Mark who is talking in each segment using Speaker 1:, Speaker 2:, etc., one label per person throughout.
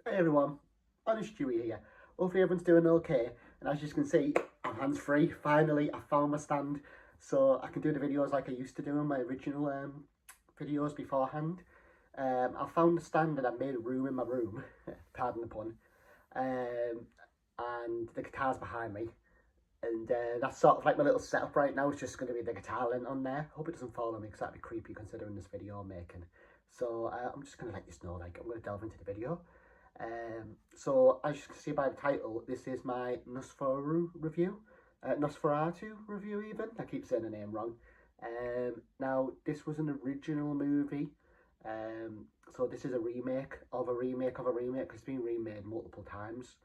Speaker 1: Hey everyone, Honest Stewie here. Hopefully everyone's doing okay. And as you can see, I'm hands free. Finally, I found my stand, so I can do the videos like I used to do in my original videos beforehand. I found the stand and I made a room in my room. Pardon the pun. And the guitar's behind me. And that's sort of like my little setup right now. It's just going to be the guitar lint on there. Hope it doesn't fall on me because that'd be creepy considering this video I'm making. So I'm just going to let you know, like, I'm going to delve into the video. So as you can see by the title, this is my Nosferatu review. Nosferatu review even. I keep saying the name wrong. Now, this was an original movie. So this is a remake of a remake of a remake. It's been remade multiple times.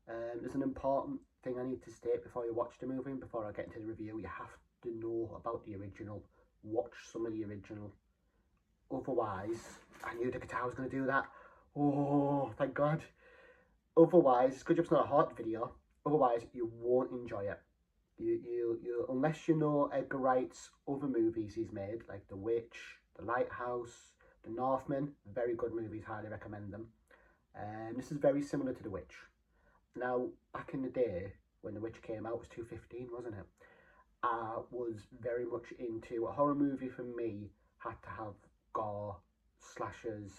Speaker 1: There's an important thing I need to state before you watch the movie and before I get into the review. You have to know about the original. Watch some of the original. Otherwise, I knew the guitar was going to do that. Oh, thank God. Otherwise, it's good job it's not a hot video. Otherwise, you won't enjoy it. You unless you know Edgar Wright's other movies he's made, like The Witch, The Lighthouse, The Northman, very good movies, highly recommend them. This is very similar to The Witch. Now, back in the day, when The Witch came out, it was 2015, wasn't it? I was very much into a horror movie. For me, had to have gore, slashers,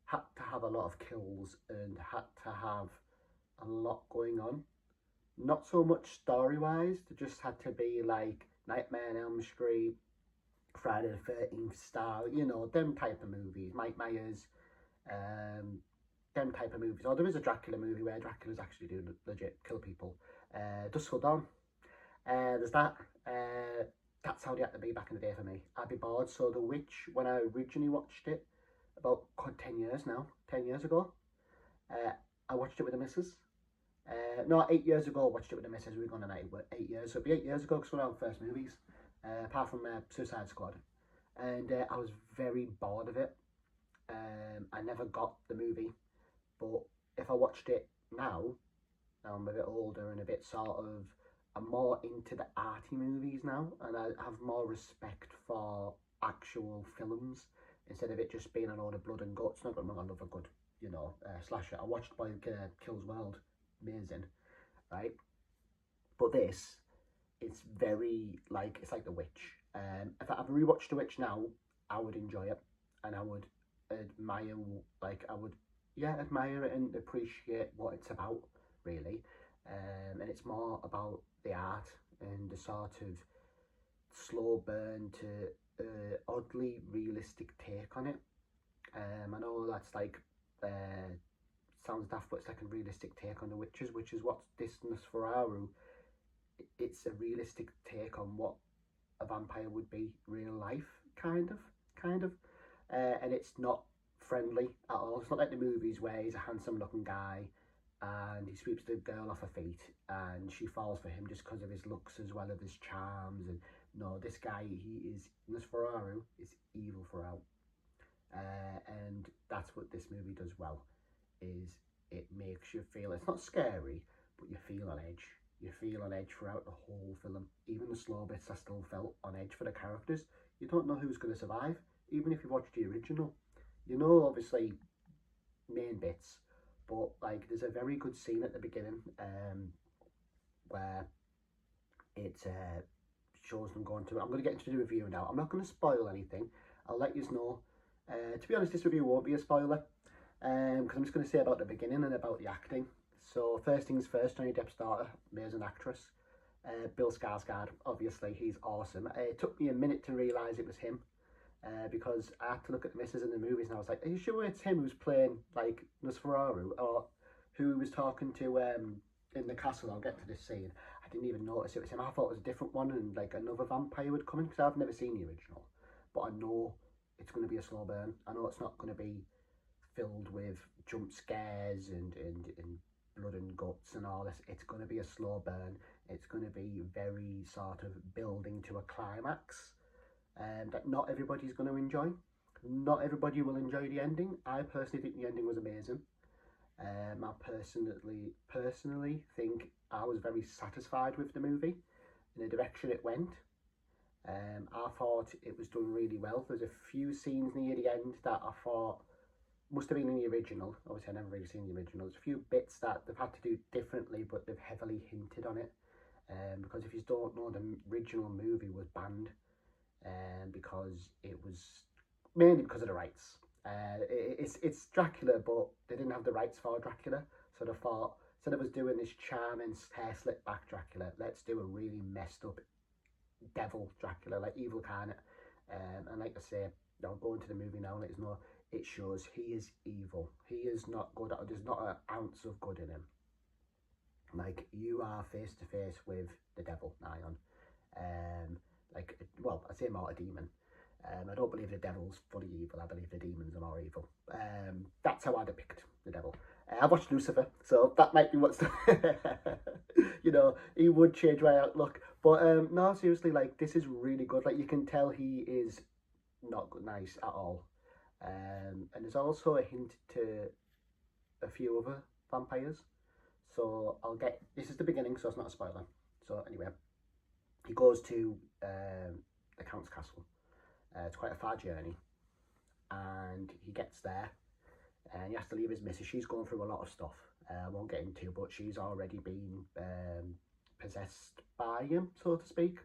Speaker 1: had to have a lot of kills, and had to have a lot going on. Not so much story-wise, there just had to be like Nightmare on Elm Street, Friday the 13th style, you know, them type of movies, Mike Myers, them type of movies. Or there is a Dracula movie where Dracula's actually doing legit kill people. Dusk Till Dawn. There's that. That's how they had to be back in the day for me. I'd be bored. So The Witch, when I originally watched it, about 10 years now, 10 years ago, I watched it with the missus. No, 8 years ago I watched it with the missus. We were going on 8 years. So it'd be 8 years ago because one of our first movies, apart from Suicide Squad. And I was very bored of it. I never got the movie. But if I watched it now I'm a bit older and a bit sort of, I'm more into the arty movies now, and I have more respect for actual films instead of it just being a load of blood and guts. Not gonna love a good, you know, slasher. I watched Boy Kills World, amazing, right? But this, it's very like, it's like The Witch. If I ever rewatched The Witch now, I would enjoy it, and I would admire, like I would, yeah, admire it and appreciate what it's about, really. And it's more about the art and the sort of slow burn to oddly realistic take on it. I know that's like sounds daft, but it's like a realistic take on the witches, which is what this Nosferatu. It's a realistic take on what a vampire would be real life, kind of, and it's not friendly at all. It's not like the movies where he's a handsome looking guy and he sweeps the girl off her feet and she falls for him just because of his looks as well as his charms. And no, this guy, he is, Nosferatu is evil throughout, and that's what this movie does well, is it makes you feel, it's not scary, but you feel on edge. You feel on edge throughout the whole film. Even the slow bits, I still felt on edge for the characters. You don't know who's going to survive, even if you watch the original. You know, obviously, main bits, but like there's a very good scene at the beginning where it shows them going to, I'm going to get into the review now. I'm not going to spoil anything. I'll let you know. To be honest, this review won't be a spoiler, because I'm just going to say about the beginning and about the acting. So first things first, Johnny Depp's daughter, amazing actress. Bill Skarsgard, obviously, he's awesome. It took me a minute to realise it was him, because I had to look at the missus in the movies and I was like, are you sure it's him who's playing like Nosferatu, or who he was talking to in the castle? I'll get to this scene. I didn't even notice it was him. I thought it was a different one and like another vampire would come in, because I've never seen the original, but I know it's going to be a slow burn. I know it's not going to be filled with jump scares and blood and guts and all this. It's going to be a slow burn. It's going to be very sort of building to a climax that not everybody's going to enjoy. Not everybody will enjoy the ending. I personally think the ending was amazing. I personally think I was very satisfied with the movie in the direction it went. I thought it was done really well. There's a few scenes near the end that I thought must have been in the original. Obviously, I've never really seen the original. There's a few bits that they've had to do differently, but they've heavily hinted on it. Because if you don't know, the original movie was banned because it was mainly because of the rights. It's Dracula, but they didn't have the rights for Dracula, so they thought instead of us doing this charming hair slick back Dracula, let's do a really messed up devil Dracula, like evil carnate. And like I say, I'll go into the movie now and let you know, it shows he is evil. He is not good. There's not an ounce of good in him. Like, you are face to face with the devil, nigh on. Like, well, I say more a demon. I don't believe the devil's fully evil. I believe the demons are more evil. That's how I depict the devil. I've watched Lucifer, so that might be what's you know, he would change my outlook. But no, seriously, like, this is really good. Like, you can tell he is not nice at all. And there's also a hint to a few other vampires. So this is the beginning, so it's not a spoiler. So anyway, he goes to the Count's castle. It's quite a far journey, and he gets there, and he has to leave his missus. She's going through a lot of stuff. I won't get into, but she's already been possessed by him, so to speak.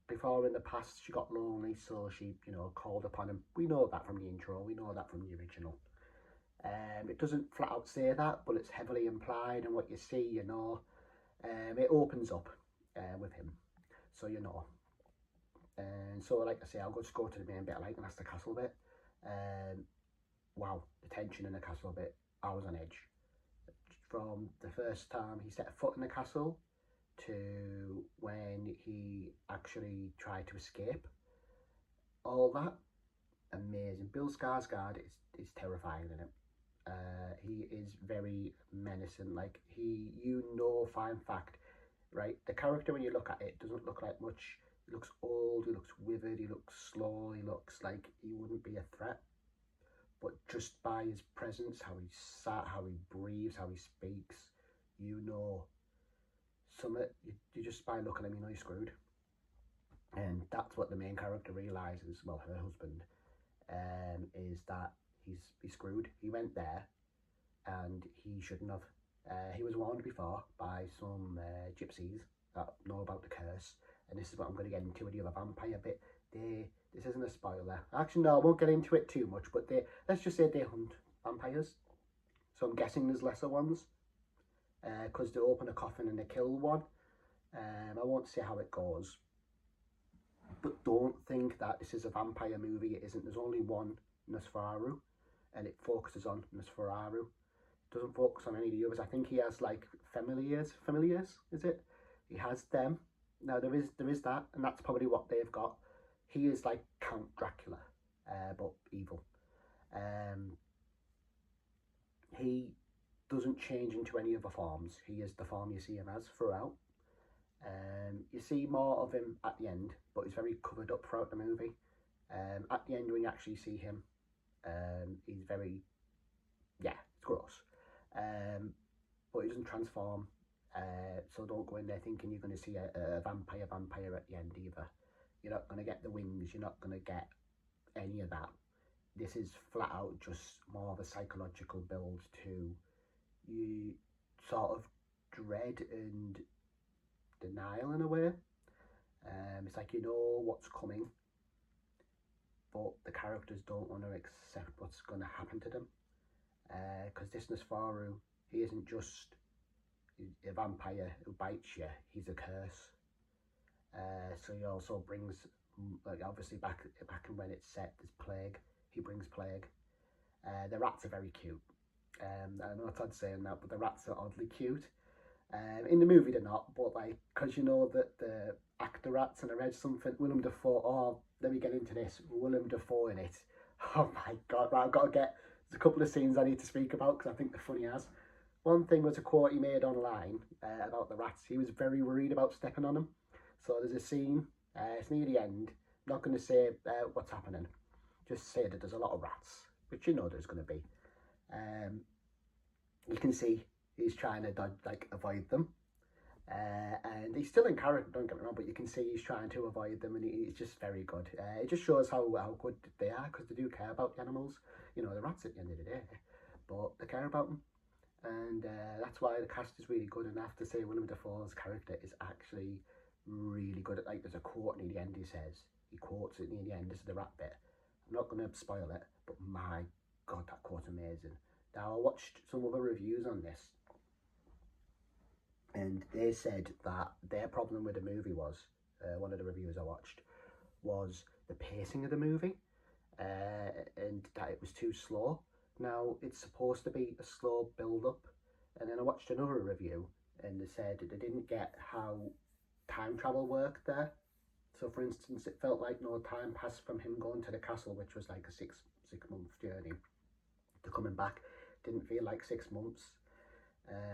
Speaker 1: Before in the past, she got lonely, so she, you know, called upon him. We know that from the intro. We know that from the original. It doesn't flat out say that, but it's heavily implied, and what you see, you know, it opens up with him, so you know. And so, like I say, I'll just go to the main bit I like, and that's the castle bit. Wow, the tension in the castle bit, I was on edge. From the first time he set foot in the castle to when he actually tried to escape, all that, amazing. Bill Skarsgard is terrifying in it. He is very menacing. Like, you know, fine fact, right? The character, when you look at it, doesn't look like much. He looks old, he looks withered, he looks slow, he looks like he wouldn't be a threat. But just by his presence, how he sat, how he breathes, how he speaks, you know, you just by looking at him, you know he's screwed. And that's what the main character realises, well, her husband, is that he's screwed. He went there, and he shouldn't have. He was warned before by some gypsies that know about the curse, and this is what I'm going to get into with the other vampire bit. This isn't a spoiler. Actually, no, I won't get into it too much, but let's just say they hunt vampires. So I'm guessing there's lesser ones, because they open a coffin and they kill one. I won't say how it goes, but don't think that this is a vampire movie. It isn't. There's only one Nosferatu, and it focuses on Nosferatu. It doesn't focus on any of the others. I think he has like familiars, is it? He has them. Now there is that, and that's probably what they've got. He is like Count Dracula, but evil. He doesn't change into any other forms. He is the form you see him as throughout. You see more of him at the end, but he's very covered up throughout the movie. At the end, when you actually see him, he's very, it's gross. But he doesn't transform, so don't go in there thinking you're going to see a vampire at the end either. You're not going to get the wings, you're not going to get any of that. This is flat out just more of a psychological build to you, sort of dread and denial in a way. It's like you know what's coming, but the characters don't want to accept what's going to happen to them. Because this Nosferatu, he isn't just a vampire who bites you, he's a curse. So he also brings, like, obviously back when it's set, there's plague. He brings plague. The rats are very cute. I know it's odd saying that, but the rats are oddly cute. In the movie they're not, but like, because you know that the actor rats, and I read something, Willem Dafoe, let me get into this, Willem Dafoe in it. Oh my god, right, there's a couple of scenes I need to speak about because I think they're funny as. One thing was a quote he made online about the rats. He was very worried about stepping on them. So there's a scene, it's near the end, I'm not going to say what's happening, just say that there's a lot of rats, which you know there's going to be. You can see he's trying to avoid them. And he's still in character, don't get me wrong, but you can see he's trying to avoid them, and he's just very good. It just shows how good they are, because they do care about the animals. You know, the rats at the end of the day, but they care about them. And that's why the cast is really good. And I have to say, Willem Dafoe's character is actually really good. Like, there's a quote near the end he quotes it near the end. This is the rat bit. I'm not going to spoil it, but my God, that quote's amazing. Now, I watched some other reviews on this, and they said that their problem with the movie was, one of the reviews I watched, was the pacing of the movie, and that it was too slow. Now, it's supposed to be a slow build-up, and then I watched another review, and they said that they didn't get how time travel worked there. So, for instance, it felt like no time passed from him going to the castle, which was like a six-month journey, to coming back. Didn't feel like 6 months,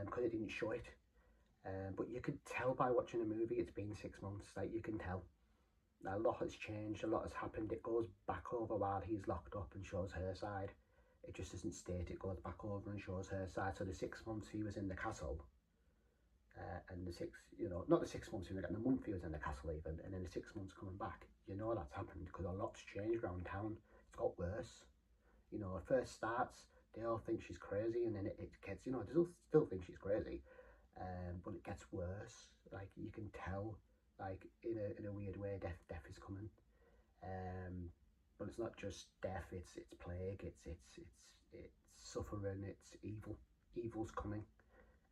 Speaker 1: because it didn't show it. But you could tell by watching the movie it's been 6 months. Like, you can tell. A lot has changed, a lot has happened. It goes back over while he's locked up and shows her side. It just doesn't state, it goes back over and shows her side. So the 6 months he was in the castle, and not the 6 months he was in the month he was in the castle even, and then the 6 months coming back, you know that's happened, because a lot's changed around town. It's got worse. You know, it first starts, they all think she's crazy, and then it gets, you know, they still think she's crazy, but it gets worse. Like, you can tell, like, in a weird way, death is coming. But it's not just death, it's plague, it's suffering, it's evil. Evil's coming.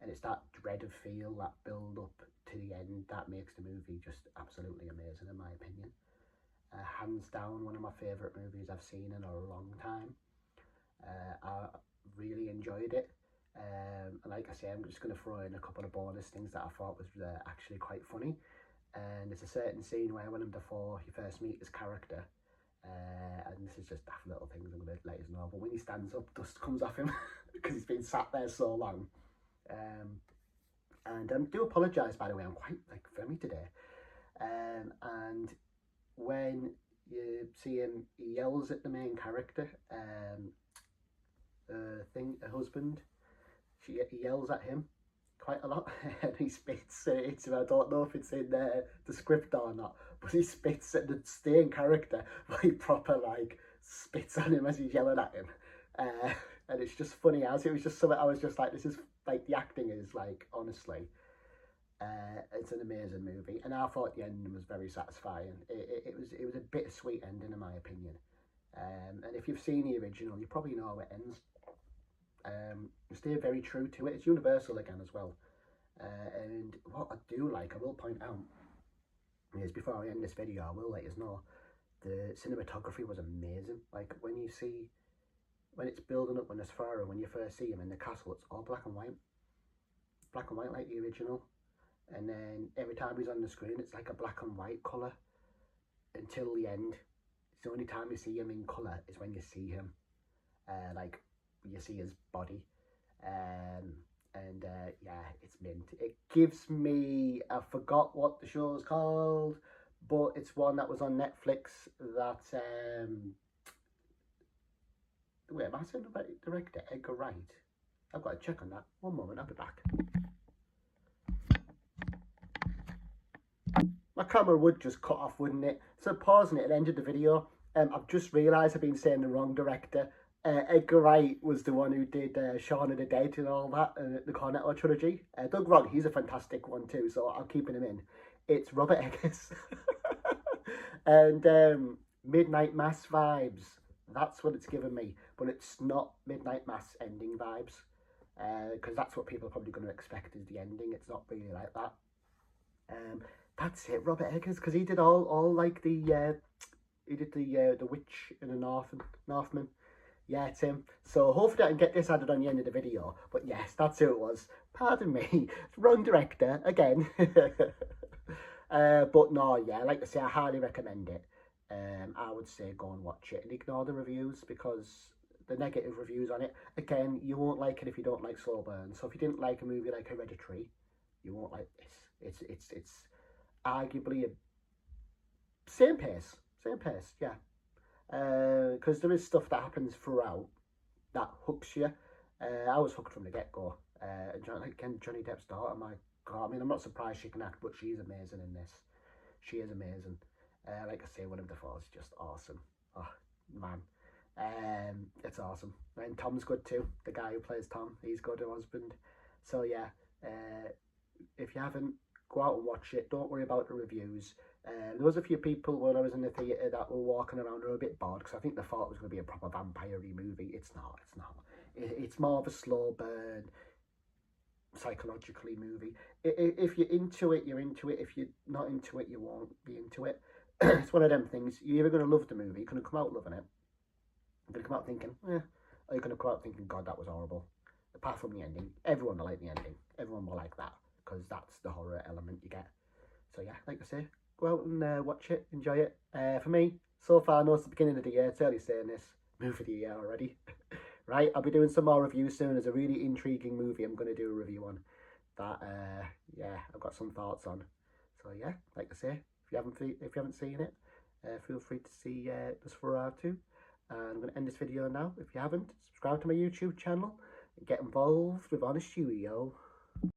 Speaker 1: And it's that dread of feel, that build up to the end, that makes the movie just absolutely amazing, in my opinion. Hands down, one of my favourite movies I've seen in a long time. I really enjoyed it. And like I say, I'm just going to throw in a couple of bonus things that I thought was actually quite funny. And there's a certain scene where Willem Dafoe, you first meet his character, and this is just daft little things I'm going to let you know, but when he stands up, dust comes off him because he's been sat there so long. And I do apologise, by the way, I'm quite phlegmy today. And when you see him, he yells at the main character, her husband. He yells at him quite a lot, and he spits at him. I don't know if it's in the script or not, but he spits at the staying character, but he proper spits on him as he's yelling at him. And it's just funny, as it was just something I was just like, this is the acting is honestly, it's an amazing movie, and I thought the ending was very satisfying. It was a bittersweet ending, in my opinion. And if you've seen the original, you probably know how it ends. Stay very true to it. It's universal again as well. And what I do like, I will point out, is before I end this video, I will let you know, the cinematography was amazing. Like, when it's building up on Nosferatu, when you first see him in the castle, it's all black and white like the original. And then every time he's on the screen, it's like a black and white colour until the end. It's the only time you see him in colour is when you see him, you see his body. Yeah, it's mint. It gives me, I forgot what the show's called, but it's one that was on Netflix that, wait, am I saying the director, Edgar Wright? I've got to check on that. One moment, I'll be back. My camera would just cut off, wouldn't it? So pausing it at the end of the video, I've just realised I've been saying the wrong director. Edgar Wright was the one who did Shaun of the Dead and all that, the Cornetto trilogy. Don't get wrong, he's a fantastic one too, so I'm keeping him in. It's Robert Eggers. And Midnight Mass vibes. That's what it's given me. But it's not Midnight Mass ending vibes. Because that's what people are probably going to expect is the ending. It's not really like that. That's it, Robert Eggers, because he did all the Witch and the Northman. Yeah, it's him. So hopefully I can get this added on the end of the video. But yes, that's who it was. Pardon me, wrong director again. But no, yeah, like I say, I highly recommend it. I would say go and watch it and ignore the reviews, because the negative reviews on it, again, you won't like it if you don't like slow burn. So if you didn't like a movie like Hereditary, you won't like this. It's arguably a same pace, yeah. Because there is stuff that happens throughout that hooks you. I was hooked from the get-go. Johnny Depp's daughter, my God, I mean, I'm not surprised she can act, but she's amazing in this. She is amazing. Like I say, Willem Dafoe is just awesome. Oh, man. It's awesome. And Tom's good too. The guy who plays Tom, he's good, her husband. So yeah, if you haven't, go out and watch it. Don't worry about the reviews. There was a few people when I was in the theatre that were walking around who were a bit bored because I think they thought it was going to be a proper vampire-y movie. It's not. It's not. It's more of a slow burn, psychologically movie. If you're into it, you're into it. If you're not into it, you won't be into it. It's one of them things. You're either going to love the movie, you're going to come out loving it, you're going to come out thinking, or you're going to come out thinking, God, that was horrible. Apart from the ending, everyone will like the ending. Everyone will like that because that's the horror element you get. So yeah, like I say, go out and watch it, enjoy it. For me, so far, I know it's the beginning of the year. It's early saying this, movie of the year already. Right, I'll be doing some more reviews soon. There's a really intriguing movie I'm going to do a review on that, yeah, I've got some thoughts on. So yeah, like I say, if you haven't seen it, feel free to see Nosferatu. I'm going to end this video now. If you haven't, subscribe to my YouTube channel and get involved with Honest Studio.